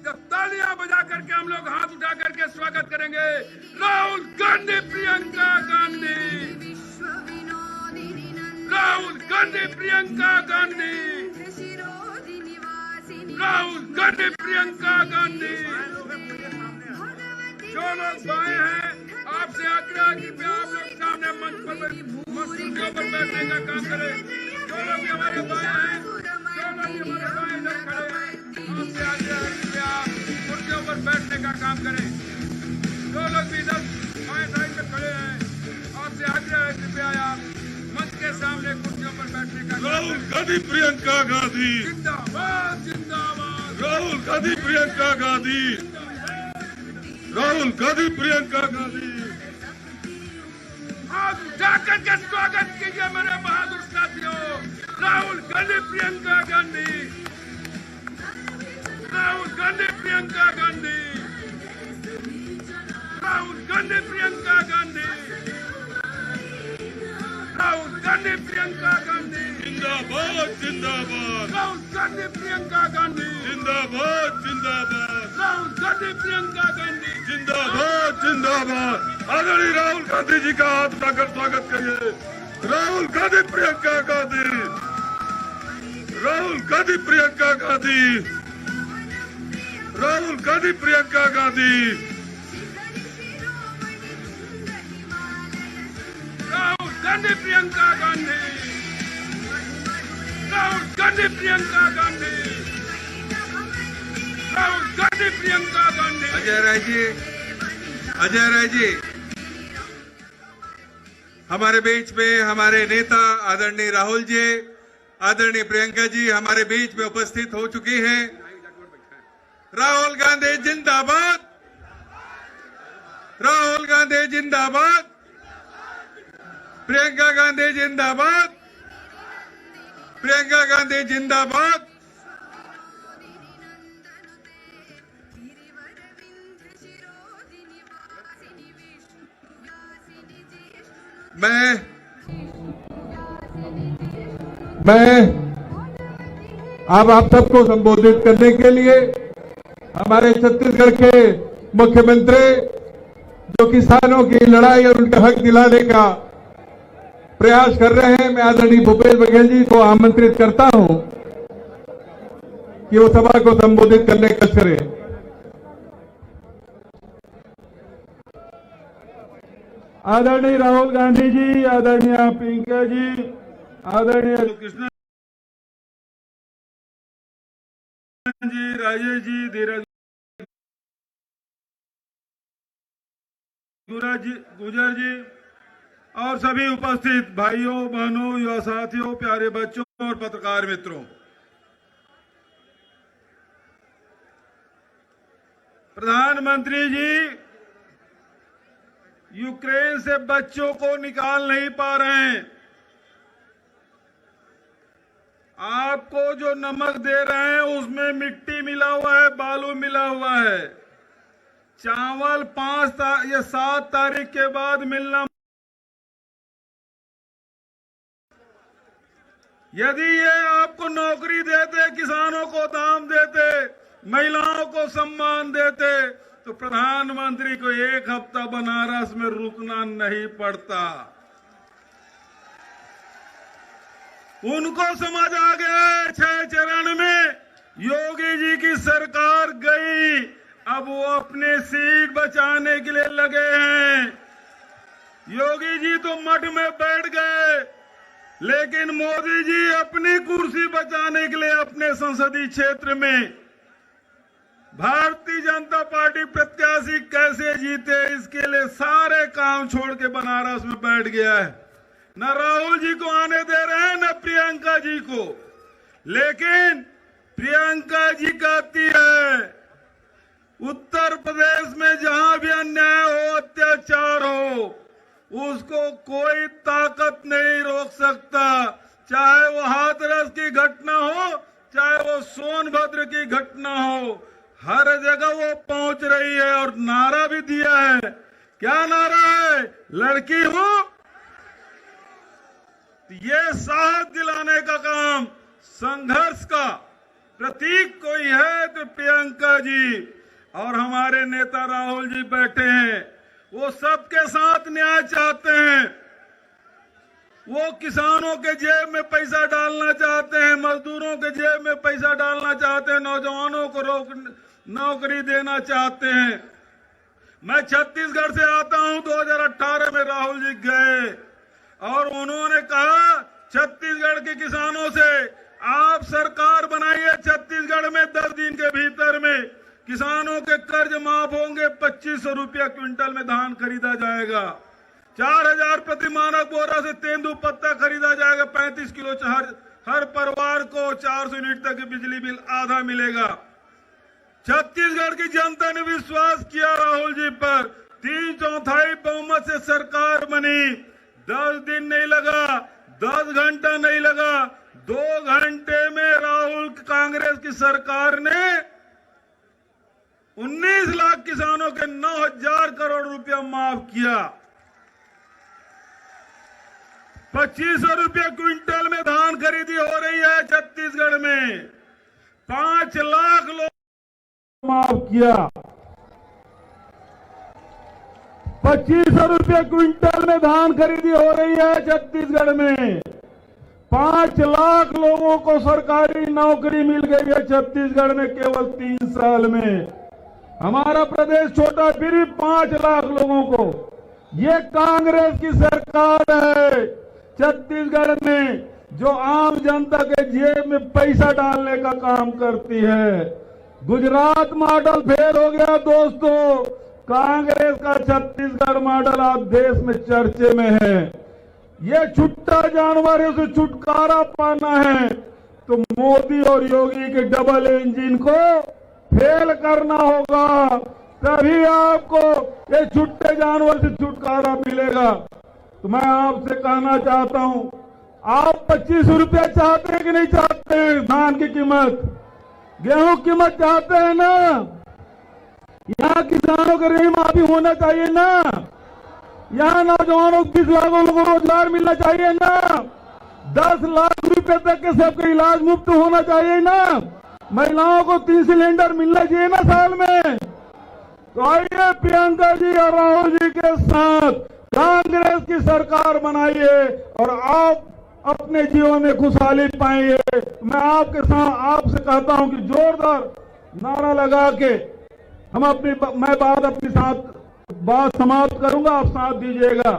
तालियां बजा करके हम लोग हाथ उठा करके स्वागत करेंगे राहुल गांधी, प्रियंका गांधी, राहुल गांधी, प्रियंका गांधी, राहुल गांधी, प्रियंका गांधी। जो लोग भाई हैं आपसे आग्रह है कि आप लोग सामने मंच पर कुर्सियों पर बैठने का काम करें। जो लोग हमारे भाई हैं, जो लोग हमारे भाई इधर खड़े हैं, आपसे आग्रह है कि आप कुर्सियों पर बैठने का काम करें। जो लोग भी इधर बाएं साइड में खड़े हैं, आपसे आग्रह है कृपया आप मंच के सामने कुर्सियों पर बैठने का। राहुल गांधी, प्रियंका गांधी, जिंदाबाद, जिंदाबाद। राहुल गांधी, प्रियंका गांधी, राहुल गांधी, प्रियंका गांधी। हाथ उठा करके स्वागत कीजिए मेरे बहादुर साथियों, राहुल गांधी, प्रियंका गांधी, राहुल गांधी, प्रियंका गांधी, राहुल गांधी, प्रियंका गांधी, राहुल गांधी, प्रियंका गांधी। जिंदाबाद, जिंदाबाद, राहुल गांधी, प्रियंका गांधी, जिंदाबाद, जिंदाबाद, राहुल गांधी, प्रियंका गांधी, जिंदाबाद, जिंदाबाद। आदरणीय राहुल गांधी जी का हाथ उठाकर स्वागत करिए। राहुल गांधी, प्रियंका गांधी, राहुल गांधी, प्रियंका गांधी, राहुल गांधी, प्रियंका गांधी। राहुल गांधी, प्रियंका गांधी, राहुल गांधी, प्रियंका गांधी, राहुल गांधी, प्रियंका गांधी। अजय राय जी, अजय राय जी, हमारे बीच में हमारे नेता आदरणीय राहुल जी, आदरणीय प्रियंका जी हमारे बीच में उपस्थित हो चुकी हैं। राहुल गांधी जिंदाबाद, राहुल गांधी जिंदाबाद, प्रियंका गांधी जिंदाबाद, प्रियंका गांधी जिंदाबाद। मैं अब आप सबको संबोधित करने के लिए हमारे छत्तीसगढ़ के मुख्यमंत्री जो किसानों की लड़ाई और उनका हक दिलाने का प्रयास कर रहे हैं, मैं आदरणीय भूपेश बघेल जी को आमंत्रित करता हूं कि वो सभा को संबोधित करने का करें। आदरणीय राहुल गांधी जी, आदरणीय प्रियंका जी, आदरणीय कृष्ण जी, राजेश जी, धीरज गुजर जी और सभी उपस्थित भाइयों बहनों, युवा साथियों, प्यारे बच्चों और पत्रकार मित्रों, प्रधानमंत्री जी यूक्रेन से बच्चों को निकाल नहीं पा रहे हैं। आपको जो नमक दे रहे हैं उसमें मिट्टी मिला हुआ है, बालू मिला हुआ है। चावल 5 या 7 तारीख के बाद मिलना। यदि ये आपको नौकरी देते, किसानों को दाम देते, महिलाओं को सम्मान देते, तो प्रधानमंत्री को 1 हफ्ता बनारस में रुकना नहीं पड़ता। उनको समझ आ गया 6 चरण में योगी जी की सरकार गई, अब वो अपने सीट बचाने के लिए लगे हैं। योगी जी तो मठ में बैठ गए, लेकिन मोदी जी अपनी कुर्सी बचाने के लिए अपने संसदीय क्षेत्र में भारतीय जनता पार्टी प्रत्याशी कैसे जीते, इसके लिए सारे काम छोड़ के बनारस में बैठ गया है। न राहुल जी को आने दे रहे हैं, न प्रियंका जी को। लेकिन प्रियंका जी कहती है उत्तर प्रदेश में जहां भी अन्याय हो, अत्याचार हो, उसको कोई ताकत नहीं रोक सकता। चाहे वो हाथरस की घटना हो, चाहे वो सोनभद्र की घटना हो, हर जगह वो पहुंच रही है और नारा भी दिया है। क्या नारा है? लड़की हो। ये साहस दिलाने का काम संघर्ष का प्रतीक कोई है तो प्रियंका जी और हमारे नेता राहुल जी बैठे हैं। वो सबके साथ न्याय चाहते हैं। वो किसानों के जेब में पैसा डालना चाहते हैं, मजदूरों के जेब में पैसा डालना चाहते हैं, नौजवानों को नौकरी देना चाहते हैं। मैं छत्तीसगढ़ से आता हूं। 2018 में राहुल जी गए और उन्होंने कहा छत्तीसगढ़ के किसानों से, आप सरकार बनाइए, छत्तीसगढ़ में 10 दिन के भीतर में किसानों के कर्ज माफ होंगे, 2500 रुपया क्विंटल में धान खरीदा जाएगा, 4000 प्रति मानक बोरा से तेंदुपत्ता खरीदा जाएगा, 35 किलो हर परिवार को 400 यूनिट तक की बिजली बिल आधा मिलेगा। छत्तीसगढ़ की जनता ने विश्वास किया राहुल जी पर। 3/4 बहुमत से सरकार बनी। 10 दिन नहीं लगा, 10 घंटा नहीं लगा, 2 घंटे में राहुल कांग्रेस की सरकार ने 19 लाख किसानों के 9000 करोड़ रुपया माफ किया। 2500 रुपया क्विंटल में धान खरीदी हो रही है छत्तीसगढ़ में। 5 लाख लोग माफ किया। 2500 रुपया क्विंटल में धान खरीदी हो रही है छत्तीसगढ़ में। 5 लाख लोगों को सरकारी नौकरी मिल गई है छत्तीसगढ़ में केवल 3 साल में। हमारा प्रदेश छोटा, फिर भी 5 लाख लोगों को। ये कांग्रेस की सरकार है छत्तीसगढ़ में, जो आम जनता के जेब में पैसा डालने का काम करती है। गुजरात मॉडल फेल हो गया दोस्तों। कांग्रेस का छत्तीसगढ़ मॉडल आज देश में चर्चे में है। ये छुट्टा जानवरों से छुटकारा पाना है तो मोदी और योगी के डबल इंजन को फेल करना होगा, तभी आपको ये छुट्टे जानवर से छुटकारा मिलेगा। तो मैं आपसे कहना चाहता हूं, आप 25 रुपया चाहते हैं कि नहीं चाहते हैं? धान की कीमत, गेहूं की कीमत चाहते हैं ना? यहाँ किसानों का ऋण माफी होना चाहिए ना? यहाँ नौजवानों को 20 लाख लोगों को रोजगार मिलना चाहिए ना? 10 लाख रुपए तक के सबके इलाज मुफ्त होना चाहिए ना? महिलाओं को 3 सिलेंडर मिलना चाहिए ना साल में? तो आइए प्रियंका जी और राहुल जी के साथ कांग्रेस की सरकार बनाइए और आप अपने जीवन में खुशहाली पाएंगे। मैं आपके साथ आपसे कहता हूं कि जोरदार नारा लगा के मैं बात समाप्त करूंगा, आप साथ दीजिएगा।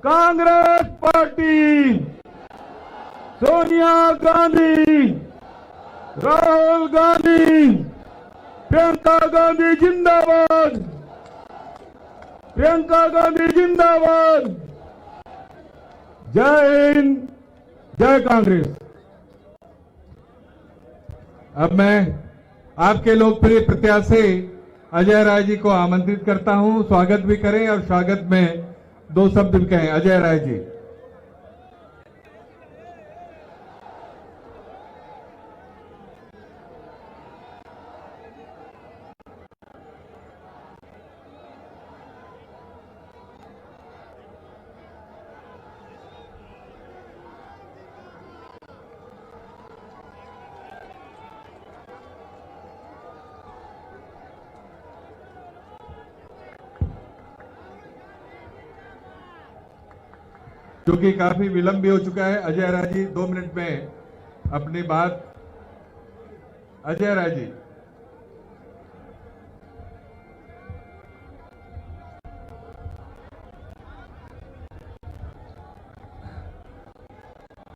कांग्रेस पार्टी, सोनिया गांधी, राहुल गांधी, प्रियंका गांधी जिंदाबाद, प्रियंका गांधी जिंदाबाद। जय हिंद, जय कांग्रेस। अब मैं आपके लोकप्रिय प्रत्याशी अजय राय जी को आमंत्रित करता हूं, स्वागत भी करें और स्वागत में 2 शब्द भी कहें। अजय राय जी। क्योंकि काफी विलंब भी हो चुका है, अजय राय जी 2 मिनट में अपनी बात। अजय राय जी।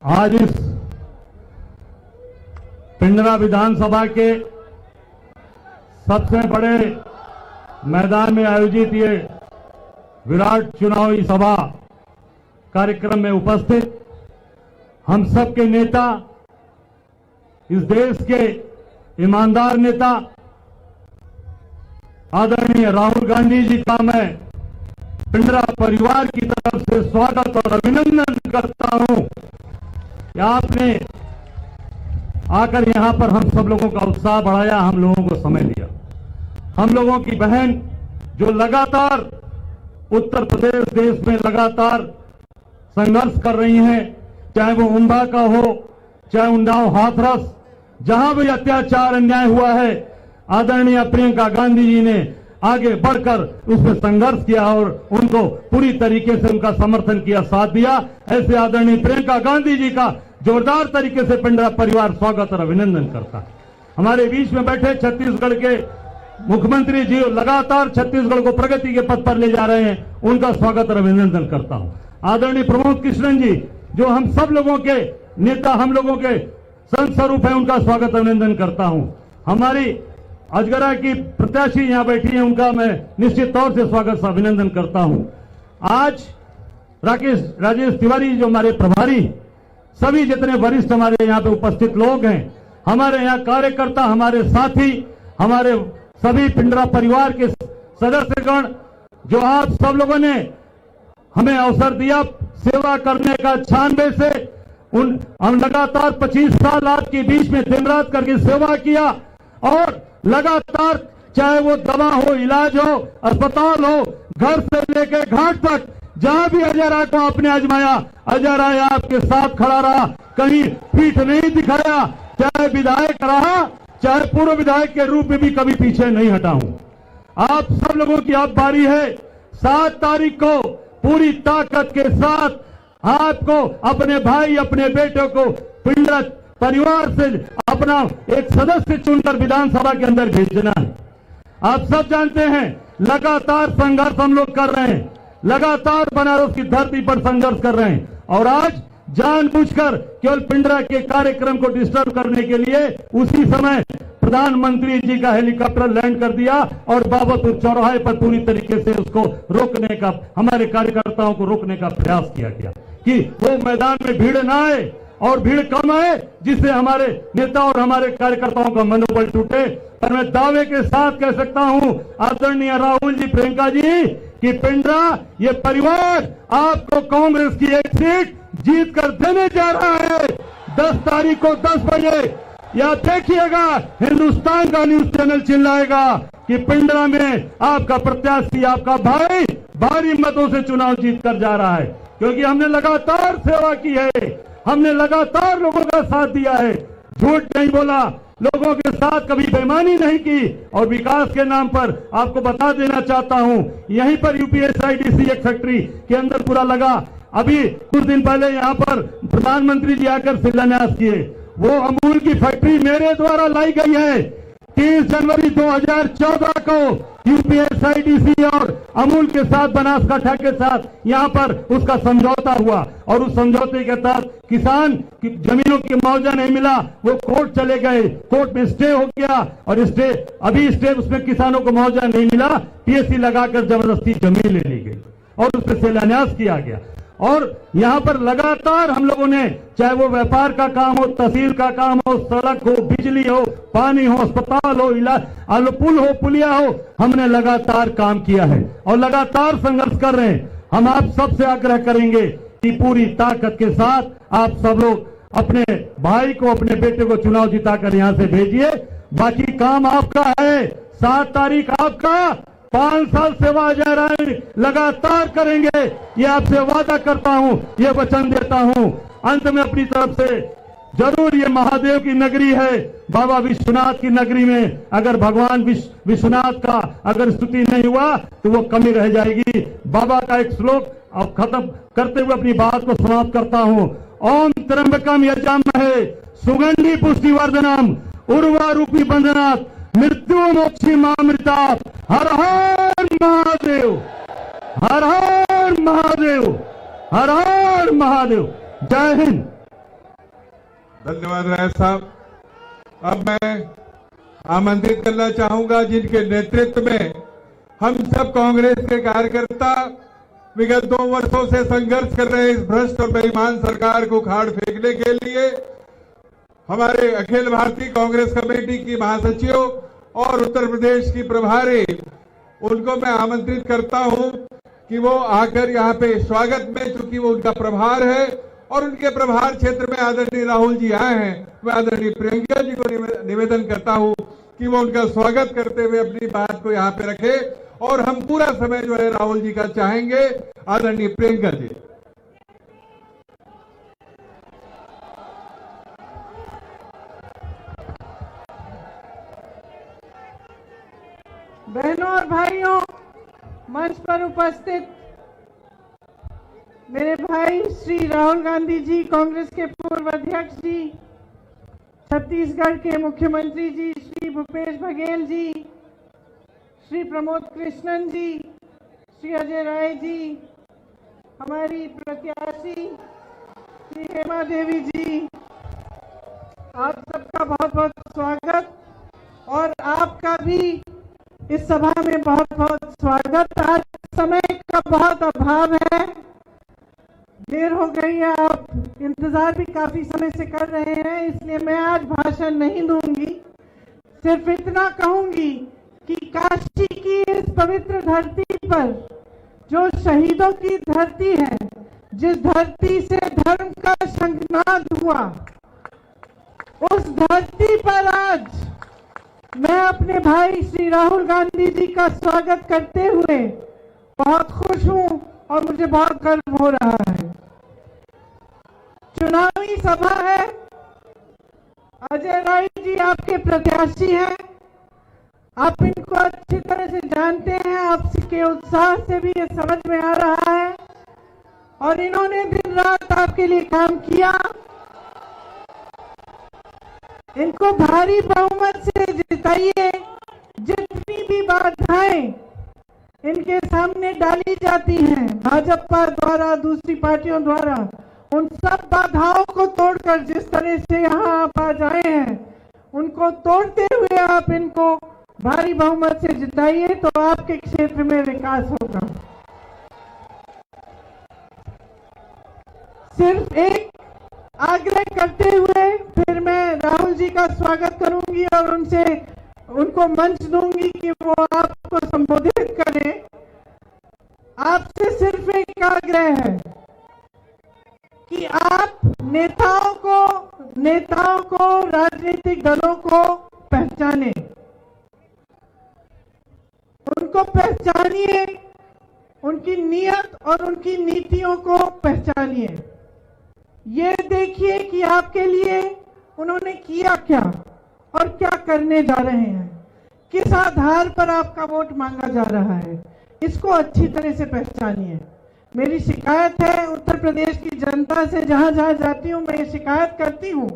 आज इस पिंडरा विधानसभा के सबसे बड़े मैदान में आयोजित ये विराट चुनावी सभा कार्यक्रम में उपस्थित हम सब के नेता, इस देश के ईमानदार नेता आदरणीय राहुल गांधी जी का मैं पिंडरा परिवार की तरफ से स्वागत और अभिनंदन करता हूं कि आपने आकर यहां पर हम सब लोगों का उत्साह बढ़ाया, हम लोगों को समय दिया। हम लोगों की बहन जो लगातार उत्तर प्रदेश देश में लगातार संघर्ष कर रही हैं, चाहे वो उम्बा का हो, चाहे उन्नाव हाथरस, जहां भी अत्याचार अन्याय हुआ है, आदरणीय प्रियंका गांधी जी ने आगे बढ़कर उसमें संघर्ष किया और उनको पूरी तरीके से उनका समर्थन किया, साथ दिया। ऐसे आदरणीय प्रियंका गांधी जी का जोरदार तरीके से पिंडरा परिवार स्वागत और अभिनंदन करता है। हमारे बीच में बैठे छत्तीसगढ़ के मुख्यमंत्री जी लगातार छत्तीसगढ़ को प्रगति के पथ पर ले जा रहे हैं, उनका स्वागत और अभिनंदन करता हूं। आदरणीय प्रमोद कृष्णन जी जो हम सब लोगों के नेता, हम लोगों के संत स्वरूप है, उनका स्वागत अभिनंदन करता हूं। हमारी अजगरा की प्रत्याशी यहां बैठी है, उनका मैं निश्चित तौर से स्वागत से अभिनंदन करता हूं। आज राजेश तिवारी जो हमारे प्रभारी, सभी जितने वरिष्ठ हमारे यहाँ पे उपस्थित लोग हैं, हमारे यहाँ कार्यकर्ता, हमारे साथी, हमारे सभी पिंडरा परिवार के सदस्यगण, जो आप सब लोगों ने हमें अवसर दिया सेवा करने का 96 से हम लगातार 25 साल आपके बीच में दिन रात करके सेवा किया और लगातार चाहे वो दवा हो, इलाज हो, अस्पताल हो, घर से लेकर घाट तक जहां भी अजय राय को आपने आजमाया, अजय राय आपके साथ खड़ा रहा, कहीं पीठ नहीं दिखाया। चाहे विधायक रहा, चाहे पूर्व विधायक के रूप में भी कभी पीछे नहीं हटा हूं। आप सब लोगों की अब बारी है। 7 तारीख को पूरी ताकत के साथ आपको अपने भाई, अपने बेटे को पिंडरा परिवार से अपना एक सदस्य चुनकर विधानसभा के अंदर भेजना है। आप सब जानते हैं लगातार संघर्ष हम लोग कर रहे हैं, लगातार बनारस की धरती पर संघर्ष कर रहे हैं और आज जानबूझकर केवल पिंडरा के कार्यक्रम को डिस्टर्ब करने के लिए उसी समय प्रधानमंत्री जी का हेलीकॉप्टर लैंड कर दिया और बाबतपुर चौराहे पर पूरी तरीके से उसको रोकने का, हमारे कार्यकर्ताओं को रोकने का प्रयास किया गया कि वो मैदान में भीड़ ना आए और भीड़ कम आए, जिससे हमारे नेता और हमारे कार्यकर्ताओं का मनोबल टूटे। पर मैं दावे के साथ कह सकता हूं आदरणीय राहुल जी, प्रियंका जी, कि पिंडरा ये परिवार आपको कांग्रेस की एक सीट जीत कर देने जा रहा है। 10 तारीख को 10 बजे या देखिएगा, हिंदुस्तान का न्यूज चैनल चिल्लाएगा कि पिंडरा में आपका प्रत्याशी, आपका भाई भारी मतों से चुनाव जीत कर जा रहा है, क्योंकि हमने लगातार सेवा की है, हमने लगातार लोगों का साथ दिया है, झूठ नहीं बोला, लोगों के साथ कभी बेईमानी नहीं की और विकास के नाम पर आपको बता देना चाहता हूं, यहीं पर यूपीएसआईडीसी एक फैक्ट्री के अंदर पूरा लगा। अभी कुछ दिन पहले यहां पर प्रधानमंत्री जी आकर शिलान्यास किए, वो अमूल की फैक्ट्री मेरे द्वारा लाई गई है। 30 जनवरी 2014 को यूपीएसआईडीसी और अमूल के साथ, बनासकांठा के साथ यहां पर उसका समझौता हुआ और उस समझौते के तहत किसान की जमीनों की मुआवजा नहीं मिला, वो कोर्ट चले गए, कोर्ट में स्टे हो गया और स्टे उसमें किसानों को मुआवजा नहीं मिला, पीएससी लगाकर जबरदस्ती जमीन ले ली गई और उस पर शिलान्यास किया गया। और यहां पर लगातार हम लोगों ने, चाहे वो व्यापार का काम हो, तहसील का काम हो, सड़क हो, बिजली हो, पानी हो, अस्पताल हो, इलाज, पुल हो, पुलिया हो, हमने लगातार काम किया है और लगातार संघर्ष कर रहे हैं। हम आप सबसे आग्रह करेंगे कि पूरी ताकत के साथ आप सब लोग अपने भाई को, अपने बेटे को चुनाव जिताकर यहां से भेजिए। बाकी काम आपका है। 7 तारीख आपका, 5 साल सेवा अजय राय लगातार करेंगे, ये आपसे वादा करता हूं, ये वचन देता हूं। अंत में अपनी तरफ से जरूर, ये महादेव की नगरी है, बाबा विश्वनाथ की नगरी में अगर भगवान विश्वनाथ का अगर स्तुति नहीं हुआ तो वो कमी रह जाएगी। बाबा का एक श्लोक अब खत्म करते हुए अपनी बात को समाप्त करता हूं। ओम त्र्यंबकम यजामहे सुगंधि पुष्टिवर्धनम उर्वारुकि बंधनात् मृत्यु मोक्षी मामृतात्। हर हर महादेव, हर हर महादेव, हर हर महादेव। जय हिंद। धन्यवाद राय साहब। अब मैं आमंत्रित करना चाहूंगा जिनके नेतृत्व में हम सब कांग्रेस के कार्यकर्ता विगत 2 वर्षों से संघर्ष कर रहे हैं इस भ्रष्ट और बेईमान सरकार को उखाड़ फेंकने के लिए, हमारे अखिल भारतीय कांग्रेस कमेटी की महासचिव और उत्तर प्रदेश की प्रभारी, उनको मैं आमंत्रित करता हूं कि वो आकर यहाँ पे स्वागत में, चूंकि वो उनका प्रभार है और उनके प्रभार क्षेत्र में आदरणीय राहुल जी आए हैं, मैं आदरणीय प्रियंका जी को निवेदन करता हूं कि वो उनका स्वागत करते हुए अपनी बात को यहाँ पे रखे और हम पूरा समय जो है राहुल जी का चाहेंगे। आदरणीय प्रियंका जी। बहनों और भाइयों, मंच पर उपस्थित मेरे भाई श्री राहुल गांधी जी, कांग्रेस के पूर्व अध्यक्ष जी, छत्तीसगढ़ के मुख्यमंत्री जी श्री भूपेश बघेल जी, श्री प्रमोद कृष्णन जी, श्री अजय राय जी, हमारी प्रत्याशी श्री हेमा देवी जी, आप सबका बहुत बहुत स्वागत। और आपका भी इस सभा में बहुत बहुत स्वागत। आज समय का बहुत अभाव है, देर हो गई है, आप इंतजार भी काफी समय से कर रहे हैं, इसलिए मैं आज भाषण नहीं दूंगी। सिर्फ इतना कहूंगी कि काशी की इस पवित्र धरती पर जो शहीदों की धरती है, जिस धरती से धर्म का शंखनाद हुआ, उस धरती पर आज मैं अपने भाई श्री राहुल गांधी जी का स्वागत करते हुए बहुत खुश हूं और मुझे बहुत गर्व हो रहा है। चुनावी सभा है, अजय राय जी आपके प्रत्याशी हैं, आप इनको अच्छी तरह से जानते हैं, आपके उत्साह से भी ये समझ में आ रहा है और इन्होंने दिन रात आपके लिए काम किया। इनको भारी बहुमत से जिताइए। जितनी भी बाधाएं इनके सामने डाली जाती हैं भाजपा द्वारा, दूसरी पार्टियों द्वारा, उन सब बाधाओं को तोड़कर जिस तरह से यहाँ आप आज आए हैं, उनको तोड़ते हुए आप इनको भारी बहुमत से जिताइए, तो आपके क्षेत्र में विकास होगा। सिर्फ एक आग्रह करते हुए फिर मैं राहुल जी का स्वागत करूंगी और उनको मंच दूंगी कि वो आपको संबोधित करें। आपसे सिर्फ एक आग्रह है कि आप नेताओं को राजनीतिक दलों को पहचाने, उनको पहचानिए, उनकी नीयत और उनकी नीतियों को पहचानिए। ये देखिए कि आपके लिए उन्होंने किया क्या और क्या करने जा रहे हैं, किस आधार पर आपका वोट मांगा जा रहा है, इसको अच्छी तरह से पहचानिए। मेरी शिकायत है उत्तर प्रदेश की जनता से, जहां जहां जाती हूं मैं ये शिकायत करती हूं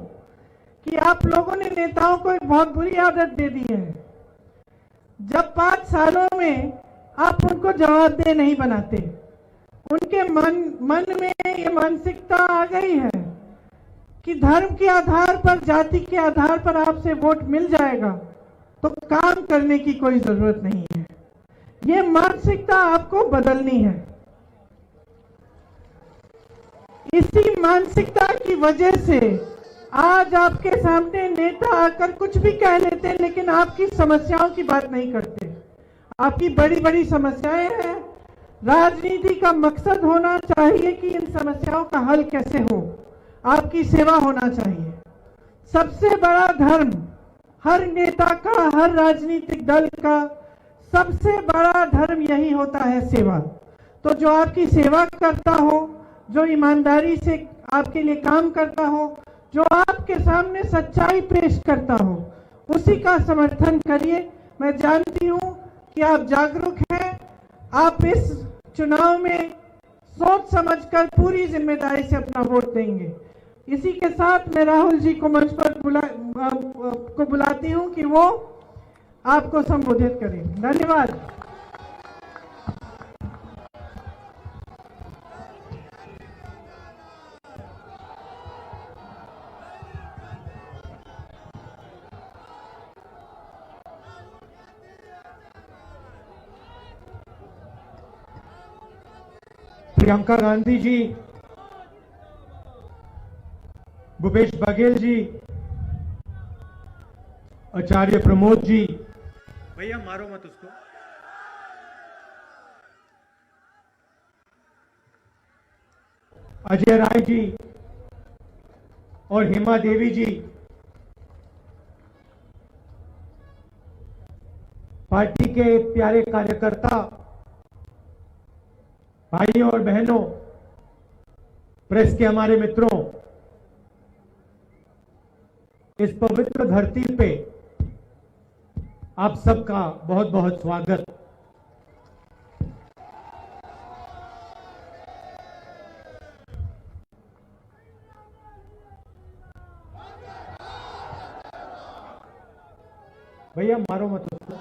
कि आप लोगों ने नेताओं को एक बहुत बुरी आदत दे दी है। जब 5 सालों में आप उनको जवाबदेह नहीं बनाते, उनके मन में ये मानसिकता आ गई है कि धर्म के आधार पर, जाति के आधार पर आपसे वोट मिल जाएगा तो काम करने की कोई जरूरत नहीं है। ये मानसिकता आपको बदलनी है। इसी मानसिकता की वजह से आज आपके सामने नेता आकर कुछ भी कह लेते हैं, लेकिन आपकी समस्याओं की बात नहीं करते। आपकी बड़ी बड़ी समस्याएं हैं। राजनीति का मकसद होना चाहिए कि इन समस्याओं का हल कैसे हो, आपकी सेवा होना चाहिए। सबसे बड़ा धर्म हर नेता का, हर राजनीतिक दल का सबसे बड़ा धर्म यही होता है, सेवा। तो जो आपकी सेवा करता हो, जो ईमानदारी से आपके लिए काम करता हो, जो आपके सामने सच्चाई पेश करता हो, उसी का समर्थन करिए। मैं जानती हूं कि आप जागरूक हैं, आप इस चुनाव में सोच समझकर पूरी जिम्मेदारी से अपना वोट देंगे। इसी के साथ मैं राहुल जी को मंच पर बुलाती हूं कि वो आपको संबोधित करें। धन्यवाद। प्रियंका गांधी जी, भूपेश बघेल जी, आचार्य प्रमोद जी, भैया मारो मत उसको, अजय राय जी और हेमा देवी जी, पार्टी के प्यारे कार्यकर्ता, भाइयों और बहनों, प्रेस के हमारे मित्रों, इस पवित्र धरती पे आप सबका बहुत बहुत स्वागत। भैया मारो मत उसको।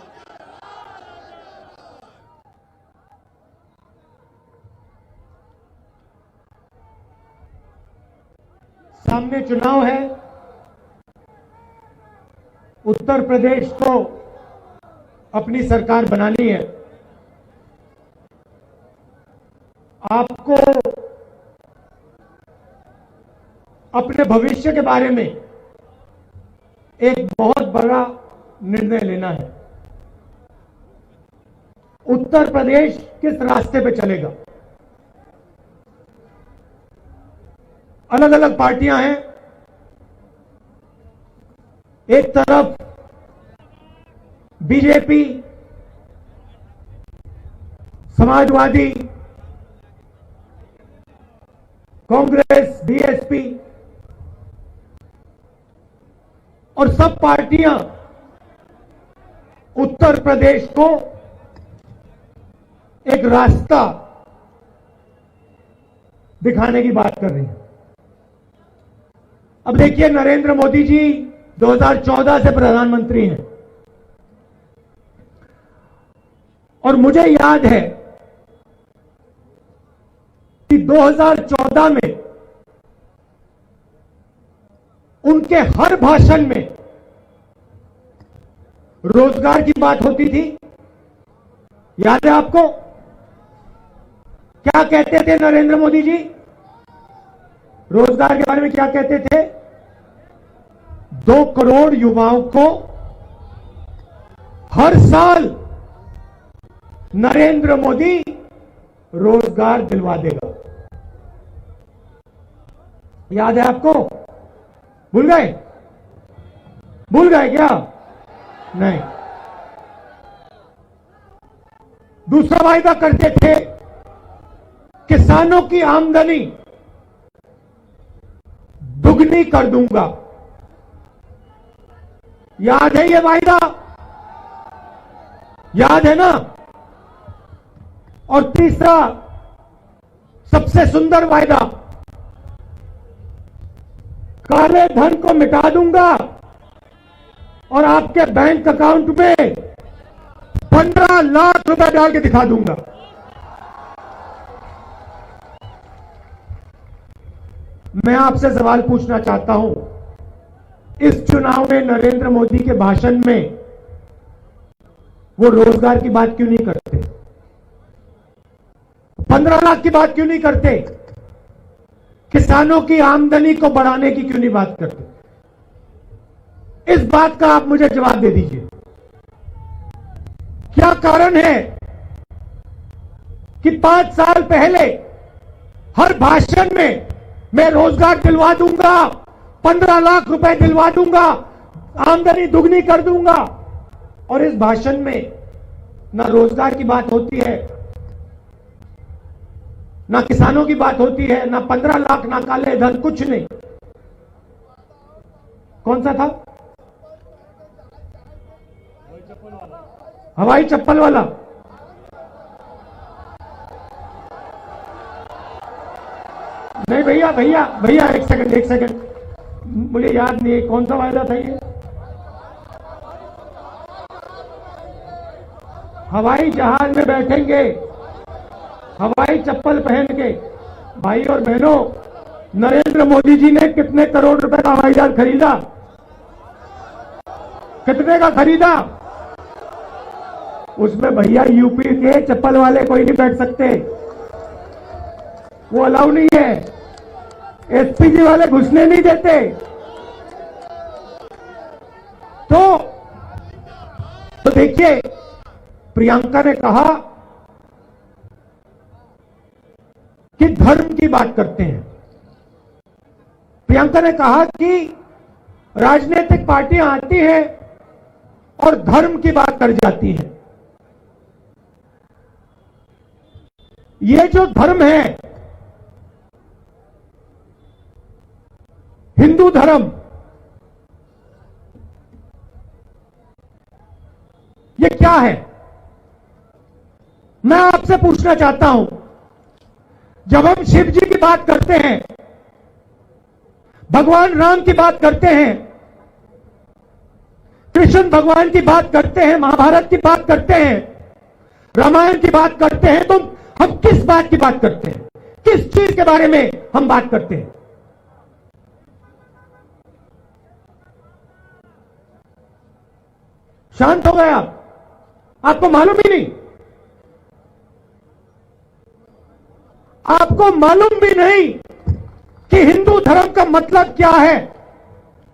सामने चुनाव है। उत्तर प्रदेश को अपनी सरकार बनानी है। आपको अपने भविष्य के बारे में एक बहुत बड़ा निर्णय लेना है। उत्तर प्रदेश किस रास्ते पे चलेगा? अलग अलग पार्टियां हैं। एक तरफ बीजेपी, समाजवादी, कांग्रेस, बीएसपी और सब पार्टियां उत्तर प्रदेश को एक रास्ता दिखाने की बात कर रही हैं। अब देखिए, नरेंद्र मोदी जी 2014 से प्रधानमंत्री हैं और मुझे याद है कि 2014 में उनके हर भाषण में रोजगार की बात होती थी। याद है आपको? क्या कहते थे नरेंद्र मोदी जी? रोजगार के बारे में क्या कहते थे? 2 करोड़ युवाओं को हर साल नरेंद्र मोदी रोजगार दिलवा देगा। याद है आपको? भूल गए? भूल गए क्या? नहीं। दूसरा वायदा करते थे, किसानों की आमदनी दुगनी कर दूंगा। याद है ये वायदा? याद है ना? और तीसरा सबसे सुंदर वायदा, काले धन को मिटा दूंगा और आपके बैंक अकाउंट में 15 लाख रुपए डाल के दिखा दूंगा। मैं आपसे सवाल पूछना चाहता हूं, इस चुनाव में नरेंद्र मोदी के भाषण में वो रोजगार की बात क्यों नहीं करते? 15 लाख की बात क्यों नहीं करते? किसानों की आमदनी को बढ़ाने की क्यों नहीं बात करते? इस बात का आप मुझे जवाब दे दीजिए। क्या कारण है कि 5 साल पहले हर भाषण में मैं रोजगार दिलवा दूंगा, 15 लाख रुपए दिलवा दूंगा, आमदनी दुगनी कर दूंगा, और इस भाषण में ना रोजगार की बात होती है, ना किसानों की बात होती है, ना 15 लाख, ना काले धन, कुछ नहीं। कौन सा था? हवाई चप्पल वाला। नहीं भैया, भैया भैया एक सेकंड, मुझे याद नहीं है कौन सा वायदा था ये। हवाई जहाज में बैठेंगे हवाई चप्पल पहन के। भाई और बहनों, नरेंद्र मोदी जी ने कितने करोड़ रुपए का हवाई जहाज खरीदा? कितने का खरीदा? उसमें भैया यूपी के चप्पल वाले कोई नहीं बैठ सकते, वो अलाउ नहीं है। एसपीजी वाले घुसने नहीं देते। तो देखिए, प्रियंका ने कहा कि धर्म की बात करते हैं। प्रियंका ने कहा कि राजनीतिक पार्टियां आती हैं और धर्म की बात कर जाती हैं। ये जो धर्म है, हिंदू धर्म, ये क्या है? मैं आपसे पूछना चाहता हूं, जब हम शिव जी की बात करते हैं, भगवान राम की बात करते हैं, कृष्ण भगवान की बात करते हैं, महाभारत की बात करते हैं, रामायण की बात करते हैं, तो हम किस बात की बात करते हैं? किस चीज के बारे में हम बात करते हैं? शांत हो गए आप? आपको मालूम ही नहीं, आपको मालूम भी नहीं कि हिंदू धर्म का मतलब क्या है।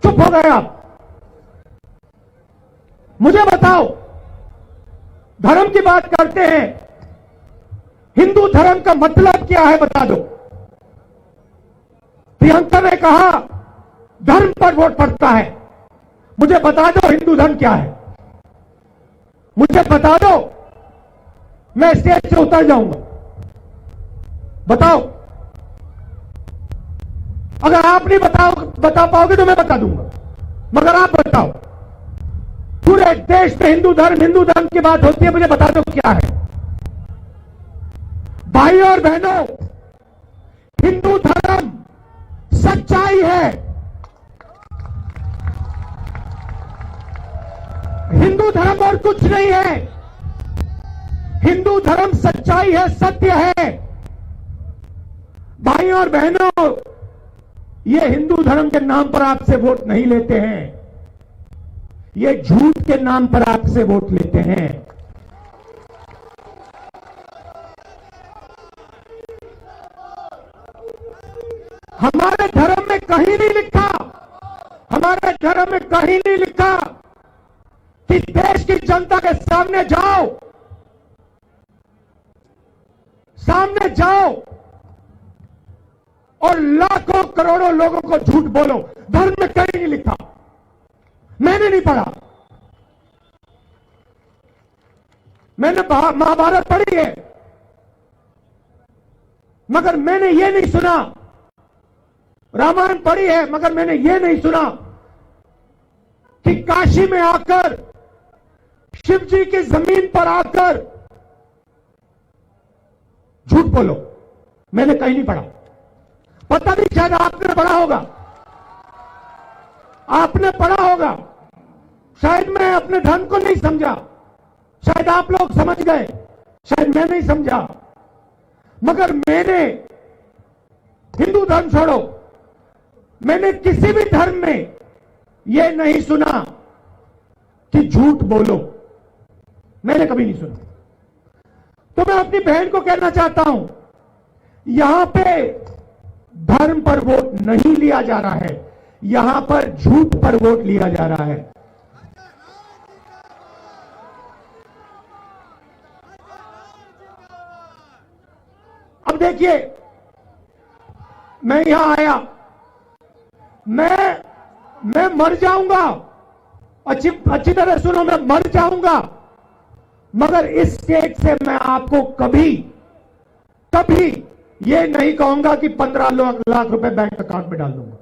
चुप हो गए आप। मुझे बताओ, धर्म की बात करते हैं, हिंदू धर्म का मतलब क्या है बता दो। प्रियंका ने कहा धर्म पर वोट पड़ता है। मुझे बता दो हिंदू धर्म क्या है, मुझे बता दो, मैं स्टेज से उतर जाऊंगा। बताओ। अगर आप नहीं बता पाओगे तो मैं बता दूंगा, मगर आप बताओ। पूरे देश में हिंदू धर्म की बात होती है, मुझे बता दो क्या है। भाई और बहनों, हिंदू धर्म सच्चाई है। हिंदू धर्म और कुछ नहीं है। हिंदू धर्म सच्चाई है, सत्य है। भाई और बहनों, ये हिंदू धर्म के नाम पर आपसे वोट नहीं लेते हैं, ये झूठ के नाम पर आपसे वोट लेते हैं। हमारे धर्म में कहीं नहीं लिखा, हमारे धर्म में कहीं नहीं लिखा कि देश की जनता के सामने जाओ, सामने जाओ और लाखों करोड़ों लोगों को झूठ बोलो। धर्म में कहीं नहीं लिखा, मैंने नहीं पढ़ा। मैंने महाभारत पढ़ी है, मगर मैंने ये नहीं सुना। रामायण पढ़ी है, मगर मैंने ये नहीं सुना कि काशी में आकर, शिव जी की जमीन पर आकर झूठ बोलो। मैंने कहीं नहीं पढ़ा। पता नहीं, शायद आपने पढ़ा होगा, आपने पढ़ा होगा। शायद मैं अपने धर्म को नहीं समझा, शायद आप लोग समझ गए, शायद मैं नहीं समझा। मगर मैंने, हिंदू धर्म छोड़ो, मैंने किसी भी धर्म में यह नहीं सुना कि झूठ बोलो। मैंने कभी नहीं सुना। तो मैं अपनी बहन को कहना चाहता हूं, यहां पे धर्म पर वोट नहीं लिया जा रहा है, यहां पर झूठ पर वोट लिया जा रहा है। अब देखिए, मैं यहां आया, मैं मर जाऊंगा। अच्छी तरह सुनो, मैं मर जाऊंगा, मगर इस स्टेज से मैं आपको कभी ये नहीं कहूंगा कि 15 लाख रुपए बैंक अकाउंट में डाल दूंगा।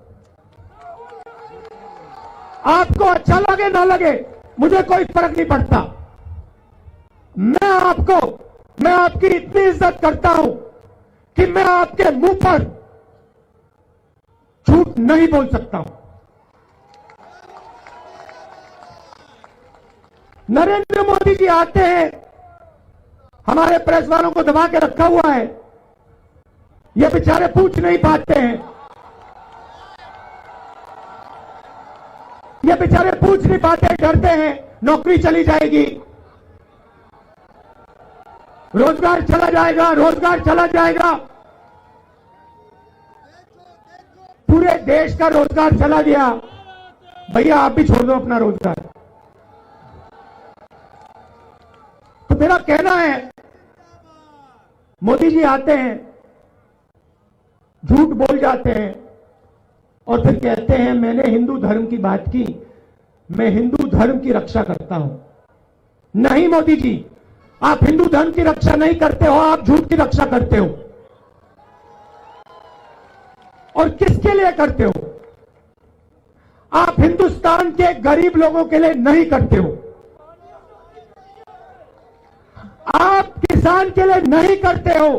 आपको अच्छा लगे ना लगे, मुझे कोई फर्क नहीं पड़ता। मैं आपकी इतनी इज्जत करता हूं कि मैं आपके मुंह पर झूठ नहीं बोल सकता हूं। नरेंद्र मोदी जी आते हैं, हमारे प्रेस वालों को दबा के रखा हुआ है, ये बेचारे पूछ नहीं पाते हैं, ये बेचारे पूछ नहीं पाते, डरते हैं नौकरी चली जाएगी, रोजगार चला जाएगा, रोजगार चला जाएगा। पूरे देश का रोजगार चला गया। भैया आप भी छोड़ दो अपना रोजगार। तो मेरा कहना है, मोदी जी आते हैं, झूठ बोल जाते हैं और फिर कहते हैं मैंने हिंदू धर्म की बात की, मैं हिंदू धर्म की रक्षा करता हूं। नहीं मोदी जी, आप हिंदू धर्म की रक्षा नहीं करते हो, आप झूठ की रक्षा करते हो। और किसके लिए करते हो? आप हिंदुस्तान के गरीब लोगों के लिए नहीं करते हो। आप किसान के लिए नहीं करते हो,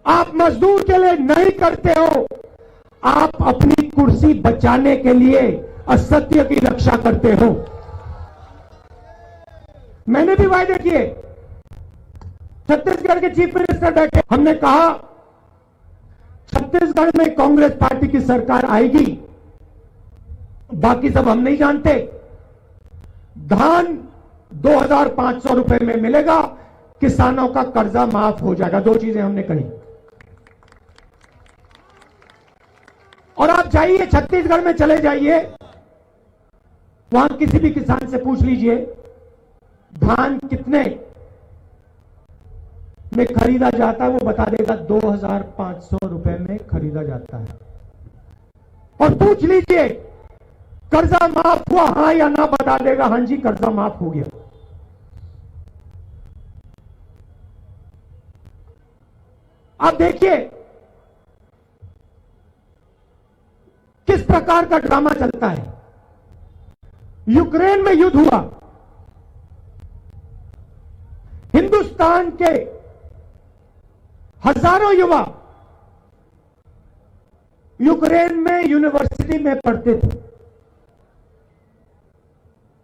आप मजदूर के लिए नहीं करते हो, आप अपनी कुर्सी बचाने के लिए असत्य की रक्षा करते हो। मैंने भी वायदे किए, छत्तीसगढ़ के चीफ मिनिस्टर बैठे, हमने कहा छत्तीसगढ़ में कांग्रेस पार्टी की सरकार आएगी, बाकी सब हम नहीं जानते, धान 2,500 रुपए में मिलेगा, किसानों का कर्जा माफ हो जाएगा। 2 चीजें हमने कही। और आप जाइए छत्तीसगढ़ में चले जाइए, वहां किसी भी किसान से पूछ लीजिए धान कितने में खरीदा जाता है, वो बता देगा 2,500 रुपए में खरीदा जाता है। और पूछ लीजिए कर्जा माफ हुआ हां या ना, बता देगा हां जी कर्जा माफ हो गया। आप देखिए किस प्रकार का ड्रामा चलता है। यूक्रेन में युद्ध हुआ, हिंदुस्तान के हजारों युवा यूक्रेन में यूनिवर्सिटी में पढ़ते थे,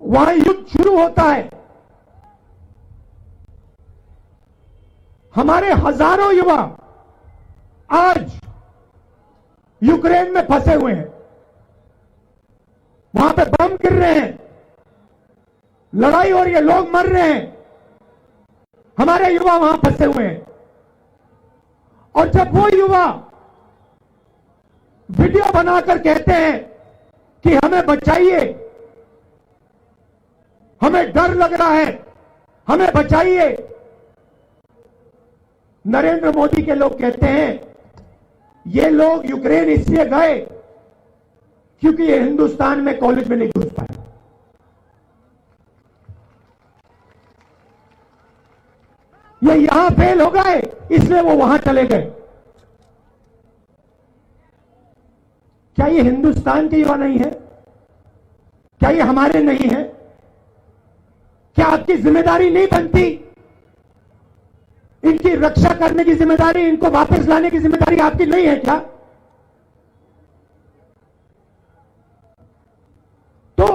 वहां युद्ध शुरू होता है, हमारे हजारों युवा आज यूक्रेन में फंसे हुए हैं, वहां पे बम गिर रहे हैं, लड़ाई हो रही है, लोग मर रहे हैं, हमारे युवा वहां फंसे हुए हैं। और जब वो युवा वीडियो बनाकर कहते हैं कि हमें बचाइए, हमें डर लग रहा है, हमें बचाइए, नरेंद्र मोदी के लोग कहते हैं ये लोग यूक्रेन इसलिए गए क्योंकि ये हिंदुस्तान में कॉलेज में नहीं घुस पाए। ये यहां फेल हो गए इसलिए वो वहां चले गए। क्या ये हिंदुस्तान के युवा नहीं है? क्या ये हमारे नहीं है? क्या आपकी जिम्मेदारी नहीं बनती? इनकी रक्षा करने की जिम्मेदारी, इनको वापस लाने की जिम्मेदारी आपकी नहीं है क्या? तो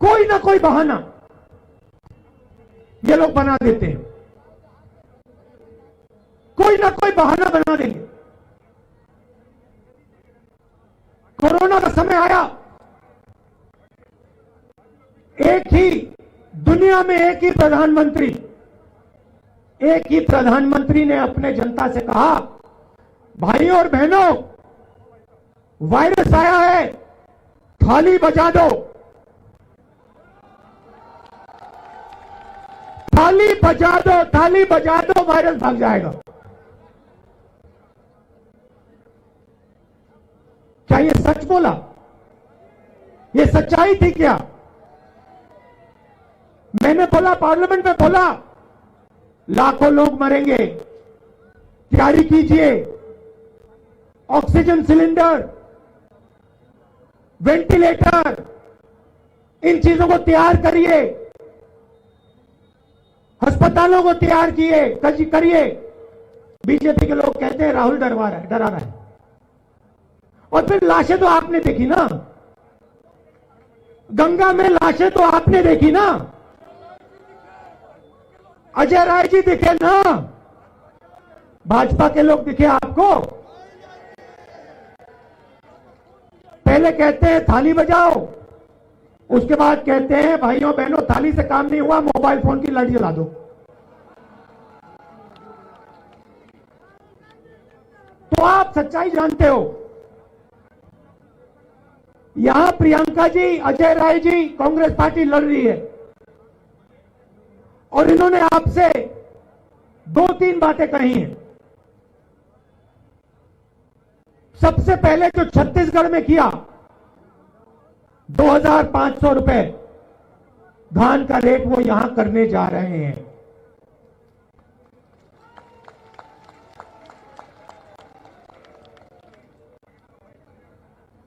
कोई ना कोई बहाना ये लोग बना देते हैं, कोई ना कोई बहाना बना देंगे। कोरोना का समय आया, एक ही दुनिया में एक ही प्रधानमंत्री ने अपने जनता से कहा, भाइयों और बहनों, वायरस आया है, थाली बजा दो, थाली बजा दो, थाली बजा दो, वायरस भाग जाएगा। क्या ये सच बोला? ये सच्चाई थी क्या? मैंने बोला, पार्लियामेंट में बोला, लाखों लोग मरेंगे, तैयारी कीजिए, ऑक्सीजन सिलेंडर, वेंटिलेटर, इन चीजों को तैयार करिए, अस्पतालों को तैयार करिए। बीजेपी के लोग कहते हैं राहुल डरा रहा है। और फिर लाशें तो आपने देखी ना, गंगा में लाशें तो आपने देखी ना, अजय राय जी दिखे ना, भाजपा के लोग दिखे आपको? पहले कहते हैं थाली बजाओ, उसके बाद कहते हैं भाइयों बहनों थाली से काम नहीं हुआ, मोबाइल फोन की लाइट जला दो। तो आप सच्चाई जानते हो। यहां प्रियंका जी, अजय राय जी, कांग्रेस पार्टी लड़ रही है और इन्होंने आपसे 2-3 बातें कही हैं। सबसे पहले जो छत्तीसगढ़ में किया, 2,500 रुपए धान का रेट वो यहां करने जा रहे हैं।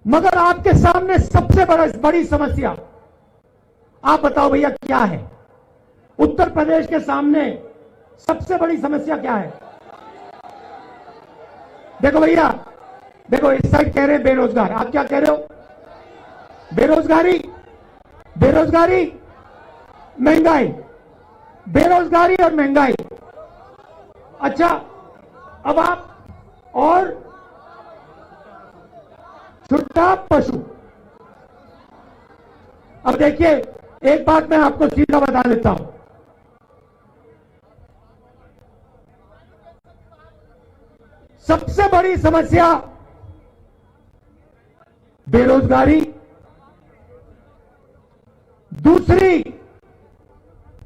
मगर आपके सामने सबसे बड़ी समस्या आप बताओ भैया क्या है? उत्तर प्रदेश के सामने सबसे बड़ी समस्या क्या है? देखो भैया, देखो इस साइड कह रहे हैं बेरोजगार, आप क्या कह रहे हो? बेरोजगारी, बेरोजगारी, महंगाई, बेरोजगारी और महंगाई। अच्छा, अब आप और छुट्टा पशु। अब देखिए, एक बात मैं आपको सीधा बता देता हूं, सबसे बड़ी समस्या बेरोजगारी, दूसरी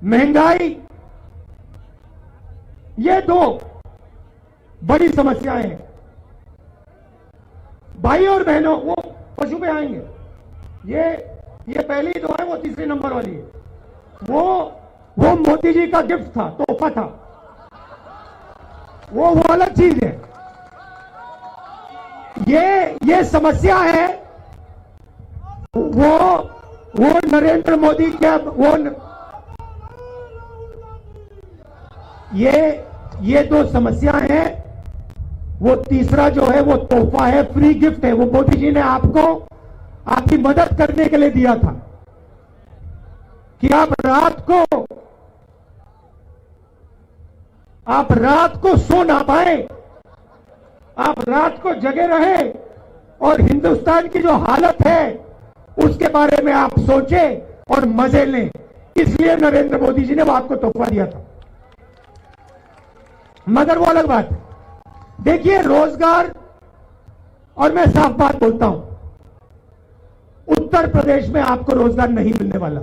महंगाई, ये दो बड़ी समस्याएं हैं। भाई और बहनों, वो पशु पे आएंगे, ये पहली जो है वो तीसरे नंबर वाली है। वो मोदी जी का गिफ्ट था, तोहफा था, वो अलग चीज है। ये समस्या है, वो नरेंद्र मोदी के ये दो समस्याएं हैं। वो तीसरा जो है वो तोहफा है, फ्री गिफ्ट है, वो मोदी जी ने आपको आपकी मदद करने के लिए दिया था कि आप रात को सो ना पाए, आप रात को जगे रहे और हिंदुस्तान की जो हालत है उसके बारे में आप सोचे और मजे लें। इसलिए नरेंद्र मोदी जी ने वो आपको तोहफा दिया था। मगर वो अलग बात है। देखिए, रोजगार, और मैं साफ बात बोलता हूं, उत्तर प्रदेश में आपको रोजगार नहीं मिलने वाला।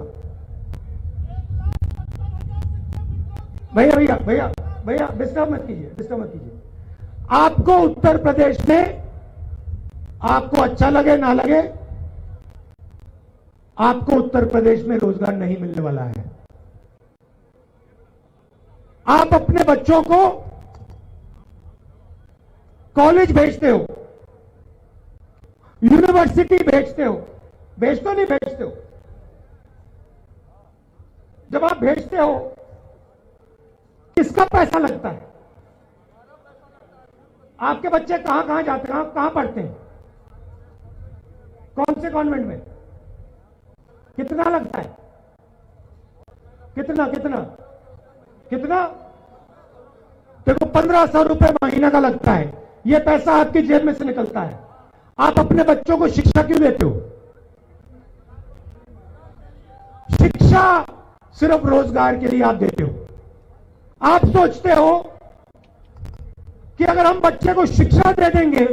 भैया भैया भैया भैया डिस्टर्ब मत कीजिए। आपको उत्तर प्रदेश में, आपको अच्छा लगे ना लगे, आपको उत्तर प्रदेश में रोजगार नहीं मिलने वाला है। आप अपने बच्चों को कॉलेज भेजते हो, यूनिवर्सिटी भेजते हो, नहीं भेजते हो? जब आप भेजते हो, किसका पैसा लगता है? आपके बच्चे कहां जाते हैं, कहां पढ़ते हैं? कौन से कॉन्वेंट में? कितना लगता है? कितना? देखो, 1500 रुपए महीना का लगता है। यह पैसा आपकी जेब में से निकलता है। आप अपने बच्चों को शिक्षा क्यों देते हो? शिक्षा सिर्फ रोजगार के लिए आप देते हो। आप सोचते हो कि अगर हम बच्चे को शिक्षा दे देंगे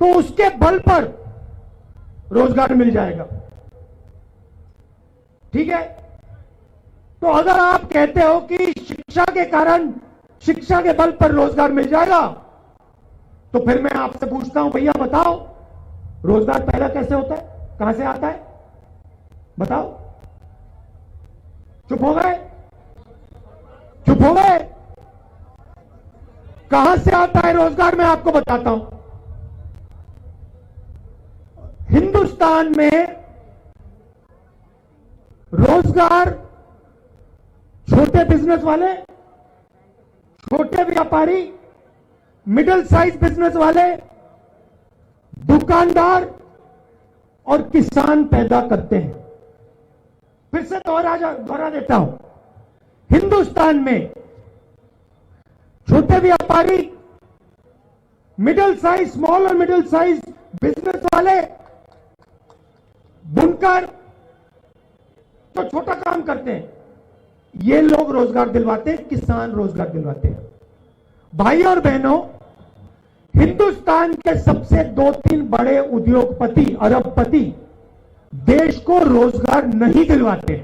तो उसके बल पर रोजगार मिल जाएगा। ठीक है? तो अगर आप कहते हो कि शिक्षा के कारण, शिक्षा के बल पर रोजगार मिल जाएगा, तो फिर मैं आपसे पूछता हूं, भैया बताओ, रोजगार पैदा कैसे होता है? कहां से आता है? बताओ। चुप हो गए? कहां से आता है रोजगार? मैं आपको बताता हूं। हिंदुस्तान में रोजगार छोटे बिजनेस वाले, छोटे व्यापारी, मिडिल साइज बिजनेस वाले, दुकानदार और किसान पैदा करते हैं। फिर से दोहरा देता हूं, हिंदुस्तान में छोटे व्यापारी, मिडिल साइज, स्मॉल और मिडिल साइज बिजनेस वाले, बुनकर, जो छोटा काम करते हैं, ये लोग रोजगार दिलवाते हैं, किसान रोजगार दिलवाते हैं। भाई और बहनों, हिंदुस्तान के सबसे 2-3 बड़े उद्योगपति, अरबपति देश को रोजगार नहीं दिलवाते।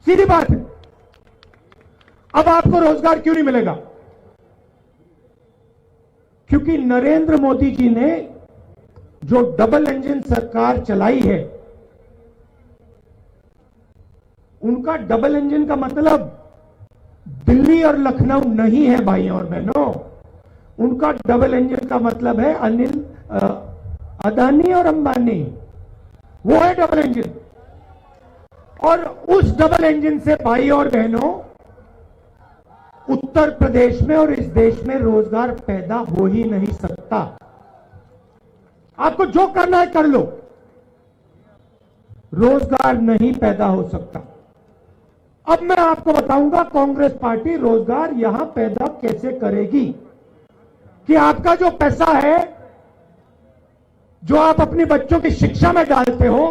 सीधी बात है। अब आपको रोजगार क्यों नहीं मिलेगा? क्योंकि नरेंद्र मोदी जी ने जो डबल इंजन सरकार चलाई है, उनका डबल इंजन का मतलब दिल्ली और लखनऊ नहीं है भाइयों और बहनों। उनका डबल इंजन का मतलब है अदानी और अंबानी। वो है डबल इंजन। और उस डबल इंजन से भाई और बहनों उत्तर प्रदेश में और इस देश में रोजगार पैदा हो ही नहीं सकता। आपको जो करना है कर लो, रोजगार नहीं पैदा हो सकता। अब मैं आपको बताऊंगा कांग्रेस पार्टी रोजगार यहां पैदा कैसे करेगी। कि आपका जो पैसा है जो आप अपने बच्चों की शिक्षा में डालते हो,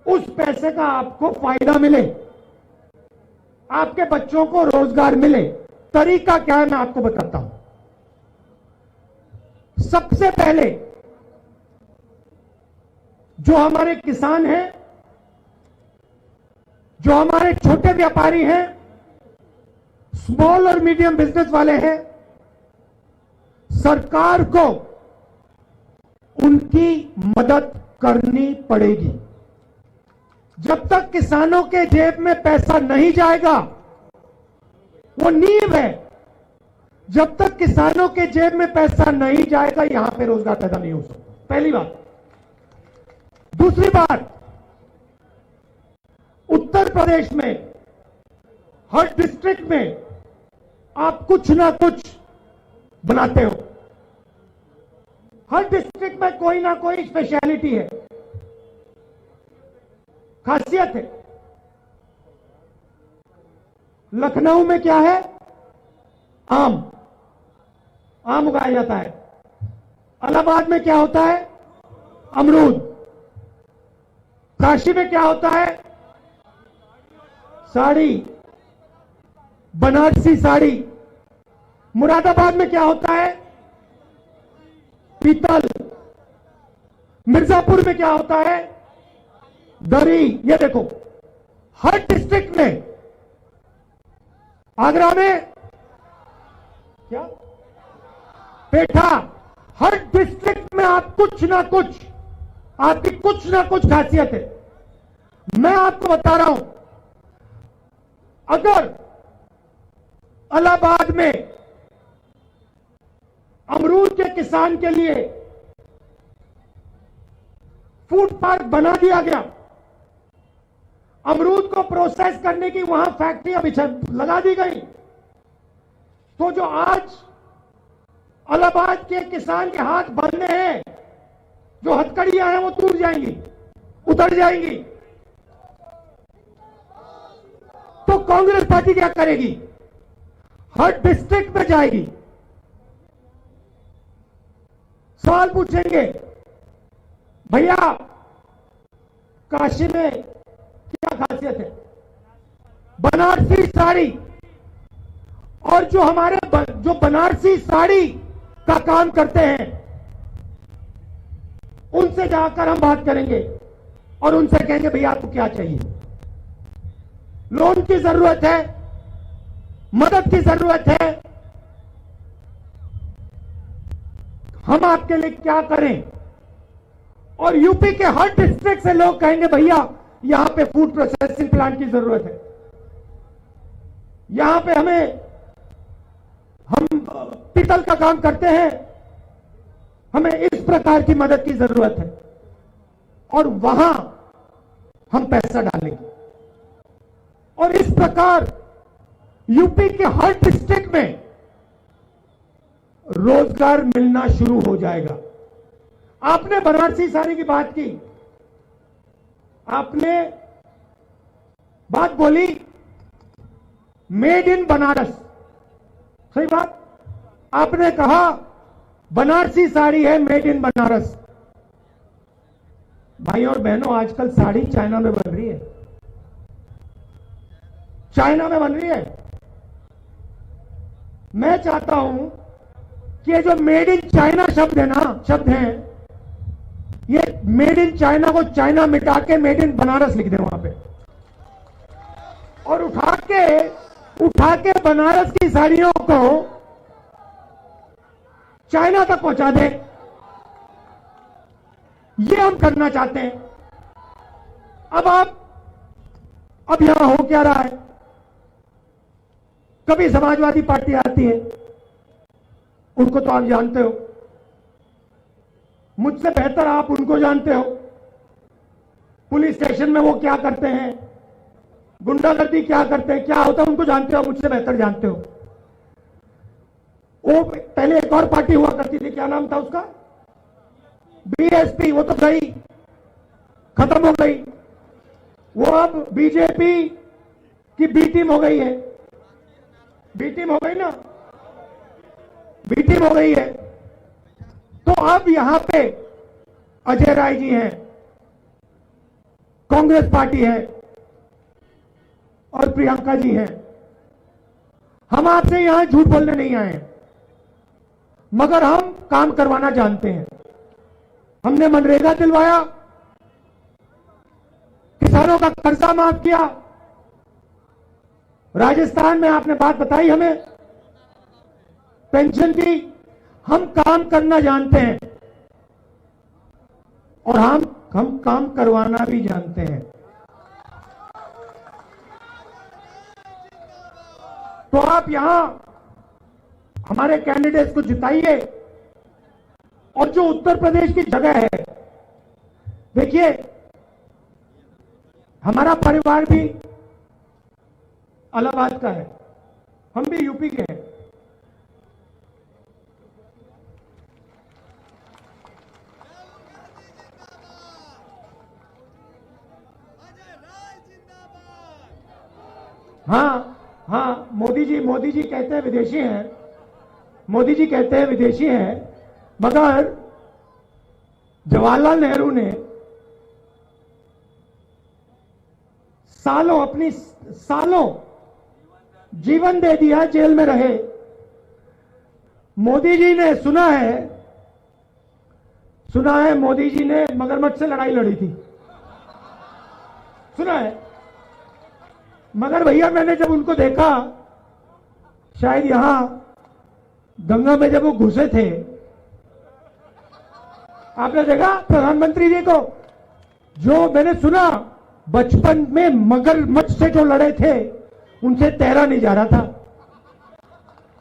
उस पैसे का आपको फायदा मिले, आपके बच्चों को रोजगार मिले। तरीका क्या है मैं आपको बताता हूं। सबसे पहले जो हमारे किसान हैं, जो हमारे छोटे व्यापारी हैं, स्मॉल और मीडियम बिजनेस वाले हैं, सरकार को उनकी मदद करनी पड़ेगी। जब तक किसानों के जेब में पैसा नहीं जाएगा, वो नींव है, जब तक किसानों के जेब में पैसा नहीं जाएगा यहां पे रोजगार पैदा नहीं हो सकता। पहली बात। दूसरी बात, उत्तर प्रदेश में हर डिस्ट्रिक्ट में आप कुछ ना कुछ बनाते हो। हर डिस्ट्रिक्ट में कोई ना कोई स्पेशलिटी है, खासियत है। लखनऊ में क्या है? आम उगाया जाता है। इलाहाबाद में क्या होता है? अमरूद। काशी में क्या होता है? साड़ी, बनारसी साड़ी। मुरादाबाद में क्या होता है? पीतल। मिर्जापुर में क्या होता है? दरी। ये देखो, हर डिस्ट्रिक्ट में, आगरा में क्या? पेठा। हर डिस्ट्रिक्ट में आप कुछ ना कुछ, आपकी कुछ ना कुछ खासियत है। मैं आपको बता रहा हूं, अगर इलाहाबाद में अमरूद के किसान के लिए फूड पार्क बना दिया गया, अमरूद को प्रोसेस करने की वहां फैक्ट्री अभी लगा दी गई, तो जो आज इलाहाबाद के किसान के हाथ बंधे हैं, जो हथकड़ियां हैं वो टूट जाएंगी, उतर जाएंगी। तो कांग्रेस पार्टी क्या करेगी? हर डिस्ट्रिक्ट में जाएगी, सवाल पूछेंगे, भैया काशी में क्या खासियत है? बनारसी साड़ी। और जो हमारे जो बनारसी साड़ी का काम करते हैं, उनसे जाकर हम बात करेंगे और उनसे कहेंगे भैया आपको क्या चाहिए? लोन की जरूरत है, मदद की जरूरत है, हम आपके लिए क्या करें? और यूपी के हर डिस्ट्रिक्ट से लोग कहेंगे भैया यहां पे फूड प्रोसेसिंग प्लांट की जरूरत है, यहां पे हम पीतल का काम करते हैं, हमें इस प्रकार की मदद की जरूरत है, और वहां हम पैसा डालेंगे। और इस प्रकार यूपी के हर डिस्ट्रिक्ट में रोजगार मिलना शुरू हो जाएगा। आपने बनारसी साड़ी की बात की, आपने बात बोली मेड इन बनारस, सही बात। आपने कहा बनारसी साड़ी है मेड इन बनारस। भाई और बहनों, आजकल साड़ी चाइना में बन रही है, चाइना में बन रही है। मैं चाहता हूं कि ये जो मेड इन चाइना शब्द हैं, ये मेड इन चाइना को चाइना मिटा के मेड इन बनारस लिख दें वहां पे, और उठा के बनारस की साड़ियों को चाइना तक पहुंचा दें। ये हम करना चाहते हैं। अब यहां हो क्या रहा है? कभी समाजवादी पार्टी आती है, उनको तो आप जानते हो, मुझसे बेहतर आप उनको जानते हो। पुलिस स्टेशन में वो क्या करते हैं, गुंडागर्दी क्या करते हैं, क्या होता है उनको जानते हो, मुझसे बेहतर जानते हो। वो पहले एक और पार्टी हुआ करती थी, क्या नाम था उसका, बीएसपी, वो तो गई, खत्म हो गई। वो अब बीजेपी की बी टीम हो गई है, बी टीम हो गई ना, बी टीम हो गई है। तो अब यहां पे अजय राय जी हैं, कांग्रेस पार्टी है और प्रियंका जी हैं। हम आपसे यहां झूठ बोलने नहीं आए, मगर हम काम करवाना जानते हैं। हमने मनरेगा दिलवाया, किसानों का कर्जा माफ किया, राजस्थान में आपने बात बताई हमें पेंशन की। हम काम करना जानते हैं और हम काम करवाना भी जानते हैं। तो आप यहां हमारे कैंडिडेट्स को जिताइए। और जो उत्तर प्रदेश की जगह है, देखिए हमारा परिवार भी इलाहाबाद का है, हम भी यूपी के हैं। हाँ, मोदी जी कहते हैं विदेशी हैं, मोदी जी कहते हैं विदेशी हैं, मगर जवाहरलाल नेहरू ने सालों जीवन दे दिया, जेल में रहे। मोदी जी ने सुना है मोदी जी ने मगरमच्छ से लड़ाई लड़ी थी, सुना है। मगर भैया मैंने जब उनको देखा, शायद यहां गंगा में जब वो घुसे थे, आपने देखा प्रधानमंत्री जी को, जो मैंने सुना बचपन में मगरमच्छ से जो लड़े थे उनसे तैरा नहीं जा रहा था,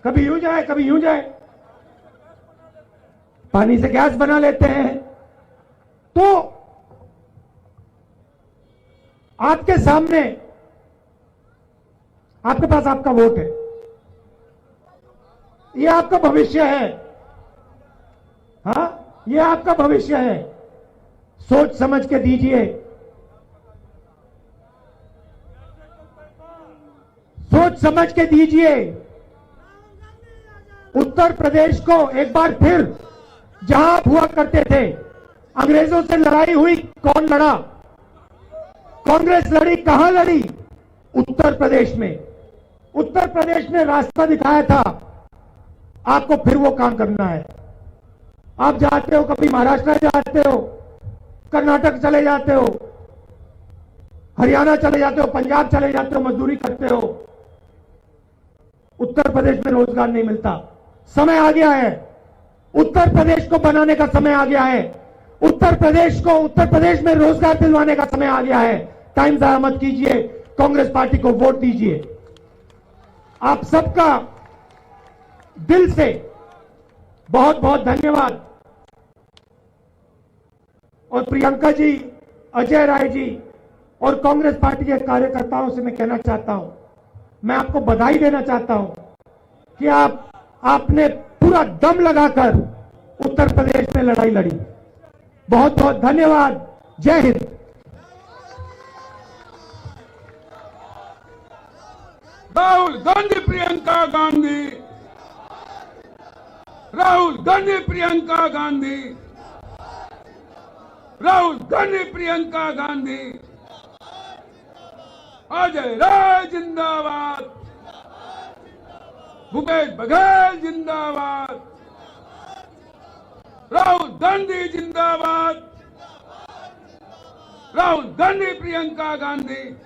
कभी यूं जाए कभी यूं जाए, पानी से गैस बना लेते हैं। तो आपके सामने, आपके पास आपका वोट है, ये आपका भविष्य है। हाँ, ये आपका भविष्य है, सोच समझ के दीजिए, सोच समझ के दीजिए। उत्तर प्रदेश को एक बार फिर जहां आप हुआ करते थे, अंग्रेजों से लड़ाई हुई, कौन लड़ा? कांग्रेस लड़ी, कहां लड़ी? उत्तर प्रदेश में। उत्तर प्रदेश ने रास्ता दिखाया था, आपको फिर वो काम करना है। आप जाते हो, कभी महाराष्ट्र जाते हो, कर्नाटक चले जाते हो, हरियाणा चले जाते हो, पंजाब चले जाते हो, मजदूरी करते हो, उत्तर प्रदेश में रोजगार नहीं मिलता। समय आ गया है, उत्तर प्रदेश को बनाने का समय आ गया है, उत्तर प्रदेश में रोजगार दिलवाने का समय आ गया है। टाइम जाया मत कीजिए, कांग्रेस पार्टी को वोट दीजिए। आप सबका दिल से बहुत बहुत धन्यवाद। और प्रियंका जी, अजय राय जी और कांग्रेस पार्टी के कार्यकर्ताओं से मैं कहना चाहता हूं, मैं आपको बधाई देना चाहता हूं कि आपने पूरा दम लगाकर उत्तर प्रदेश में लड़ाई लड़ी। बहुत बहुत धन्यवाद। जय हिंद। राहुल गांधी, प्रियंका गांधी, राहुल गांधी, प्रियंका गांधी, राहुल गांधी, प्रियंका गांधी। अजय राय जिंदाबाद, भूपेश बघेल जिंदाबाद, राहुल गांधी जिंदाबाद, राहुल गांधी, प्रियंका गांधी।